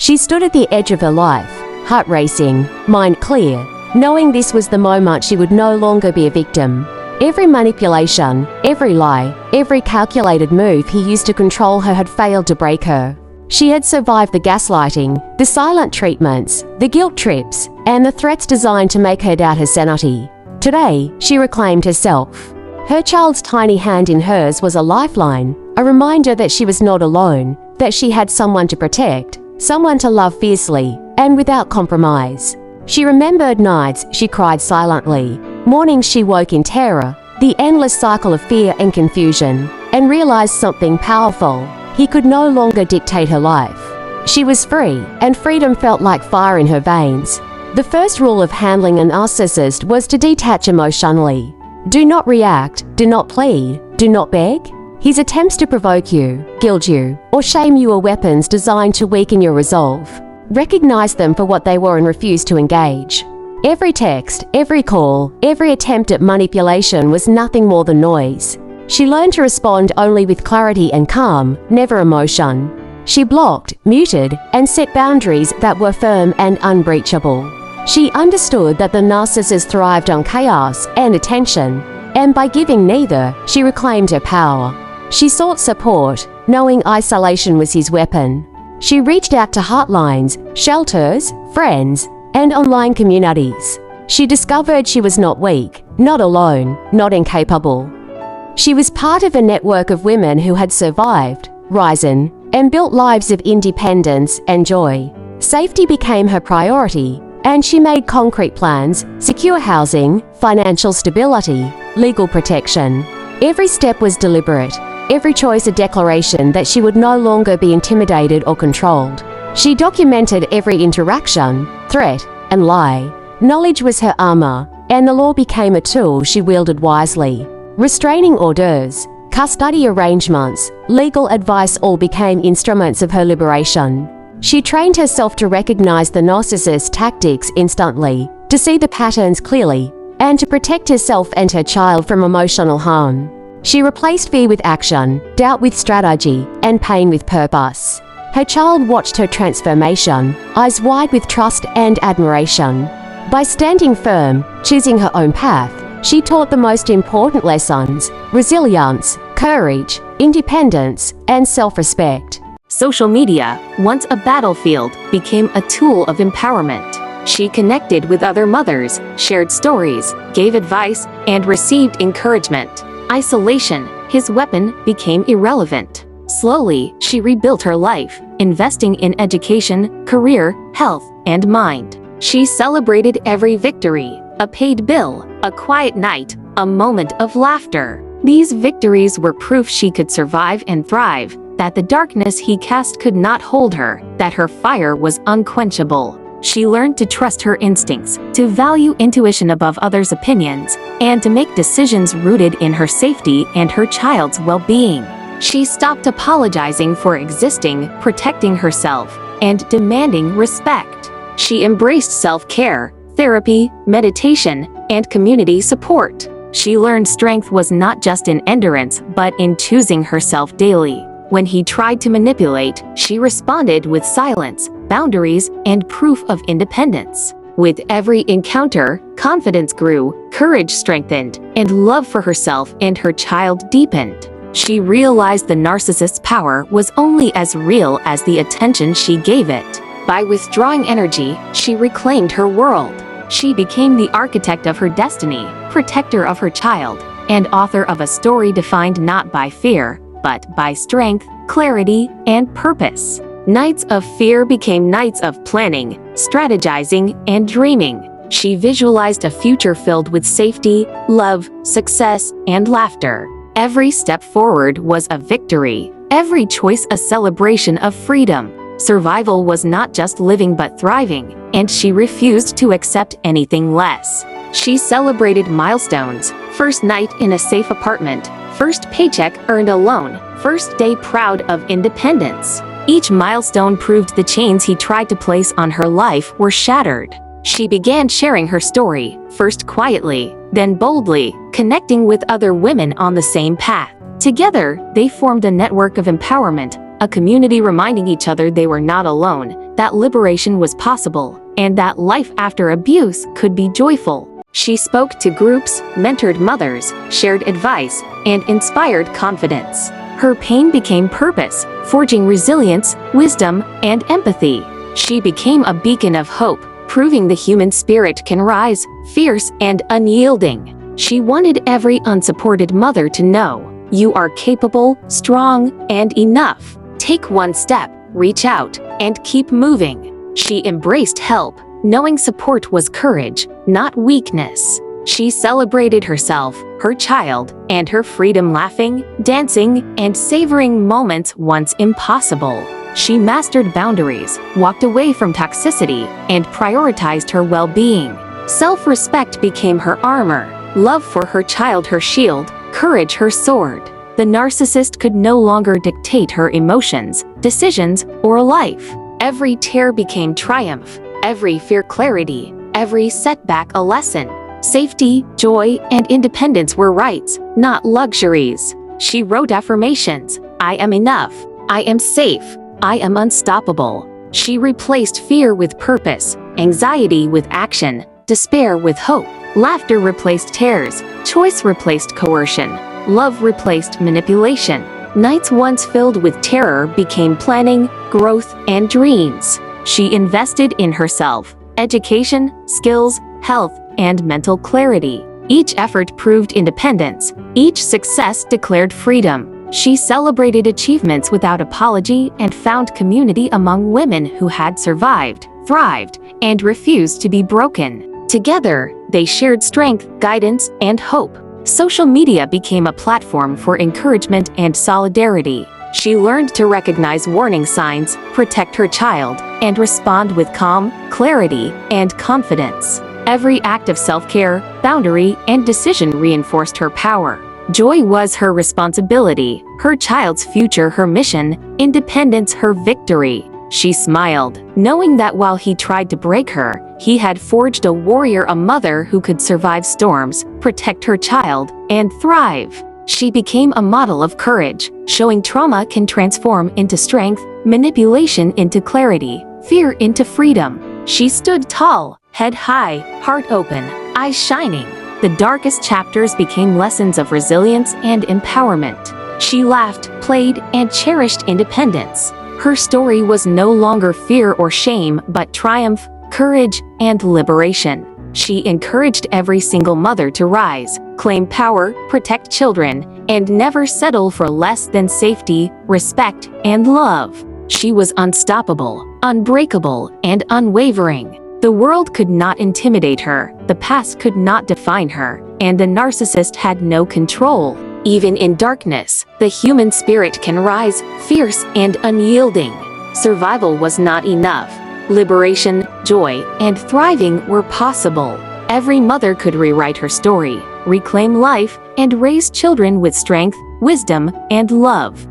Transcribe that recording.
She stood at the edge of her life, heart racing, mind clear, knowing this was the moment she would no longer be a victim. Every manipulation, every lie, every calculated move he used to control her had failed to break her. She had survived the gaslighting, the silent treatments, the guilt trips, and the threats designed to make her doubt her sanity. Today, she reclaimed herself. Her child's tiny hand in hers was a lifeline, a reminder that she was not alone, that she had someone to protect, someone to love fiercely, and without compromise. She remembered nights she cried silently, mornings she woke in terror, the endless cycle of fear and confusion, and realized something powerful. He could no longer dictate her life. She was free, and freedom felt like fire in her veins. The first rule of handling a narcissist was to detach emotionally. Do not react, do not plead, do not beg. His attempts to provoke you, guilt you, or shame you are weapons designed to weaken your resolve. Recognize them for what they were and refuse to engage. Every text, every call, every attempt at manipulation was nothing more than noise. She learned to respond only with clarity and calm, never emotion. She blocked, muted, and set boundaries that were firm and unbreachable. She understood that the narcissist thrived on chaos and attention, and by giving neither, she reclaimed her power. She sought support, knowing isolation was his weapon. She reached out to hotlines, shelters, friends, and online communities. She discovered she was not weak, not alone, not incapable. She was part of a network of women who had survived, risen, and built lives of independence and joy. Safety became her priority, and she made concrete plans: secure housing, financial stability, legal protection. Every step was deliberate, every choice a declaration that she would no longer be intimidated or controlled. She documented every interaction, threat, and lie. Knowledge was her armor, and the law became a tool she wielded wisely. Restraining orders, custody arrangements, legal advice all became instruments of her liberation. She trained herself to recognize the narcissist's tactics instantly, to see the patterns clearly, and to protect herself and her child from emotional harm. She replaced fear with action, doubt with strategy, and pain with purpose. Her child watched her transformation, eyes wide with trust and admiration. By standing firm, choosing her own path, she taught the most important lessons: resilience, courage, independence, and self-respect. Social media, once a battlefield, became a tool of empowerment. She connected with other mothers, shared stories, gave advice, and received encouragement. Isolation, his weapon, became irrelevant. Slowly, she rebuilt her life, investing in education, career, health, and mind. She celebrated every victory: a paid bill, a quiet night, a moment of laughter. These victories were proof she could survive and thrive, that the darkness he cast could not hold her, that her fire was unquenchable. She learned to trust her instincts, to value intuition above others' opinions, and to make decisions rooted in her safety and her child's well-being. She stopped apologizing for existing, protecting herself, and demanding respect. She embraced self-care, therapy, meditation, and community support. She learned strength was not just in endurance, but in choosing herself daily. When he tried to manipulate, she responded with silence, boundaries, and proof of independence. With every encounter, confidence grew, courage strengthened, and love for herself and her child deepened. She realized the narcissist's power was only as real as the attention she gave it. By withdrawing energy, she reclaimed her world. She became the architect of her destiny, protector of her child, and author of a story defined not by fear, but by strength, clarity, and purpose. Nights of fear became nights of planning, strategizing, and dreaming. She visualized a future filled with safety, love, success, and laughter. Every step forward was a victory, every choice a celebration of freedom. Survival was not just living but thriving, and she refused to accept anything less. She celebrated milestones: first night in a safe apartment, first paycheck earned alone, first day proud of independence. Each milestone proved the chains he tried to place on her life were shattered. She began sharing her story, first quietly, then boldly, connecting with other women on the same path. Together, they formed a network of empowerment, a community reminding each other they were not alone, that liberation was possible, and that life after abuse could be joyful. She spoke to groups, mentored mothers, shared advice, and inspired confidence. Her pain became purpose, forging resilience, wisdom, and empathy. She became a beacon of hope, proving the human spirit can rise, fierce and unyielding. She wanted every unsupported mother to know, you are capable, strong, and enough. Take one step, reach out, and keep moving. She embraced help, knowing support was courage, not weakness. She celebrated herself, her child, and her freedom, laughing, dancing, and savoring moments once impossible. She mastered boundaries, walked away from toxicity, and prioritized her well-being. Self-respect became her armor, love for her child her shield, courage her sword. The narcissist could no longer dictate her emotions, decisions, or life. Every tear became triumph, every fear clarity, every setback a lesson. Safety, joy, and independence were rights, not luxuries. She wrote affirmations, I am enough, I am safe, I am unstoppable. She replaced fear with purpose, anxiety with action, despair with hope. Laughter replaced tears, choice replaced coercion, love replaced manipulation. Nights once filled with terror became planning, growth, and dreams. She invested in herself, education, skills, health, and mental clarity. Each effort proved independence, each success declared freedom. She celebrated achievements without apology and found community among women who had survived, thrived, and refused to be broken. Together, they shared strength, guidance, and hope. Social media became a platform for encouragement and solidarity. She learned to recognize warning signs, protect her child, and respond with calm, clarity, and confidence. Every act of self-care, boundary, and decision reinforced her power. Joy was her responsibility, her child's future her mission, independence her victory. She smiled, knowing that while he tried to break her, he had forged a warrior, a mother who could survive storms, protect her child, and thrive. She became a model of courage, showing trauma can transform into strength, manipulation into clarity, fear into freedom. She stood tall, head high, heart open, eyes shining. The darkest chapters became lessons of resilience and empowerment. She laughed, played, and cherished independence. Her story was no longer fear or shame, but triumph, courage, and liberation. She encouraged every single mother to rise, claim power, protect children, and never settle for less than safety, respect, and love. She was unstoppable, unbreakable, and unwavering. The world could not intimidate her, the past could not define her, and the narcissist had no control. Even in darkness, the human spirit can rise, fierce and unyielding. Survival was not enough. Liberation, joy, and thriving were possible. Every mother could rewrite her story, reclaim life, and raise children with strength, wisdom, and love.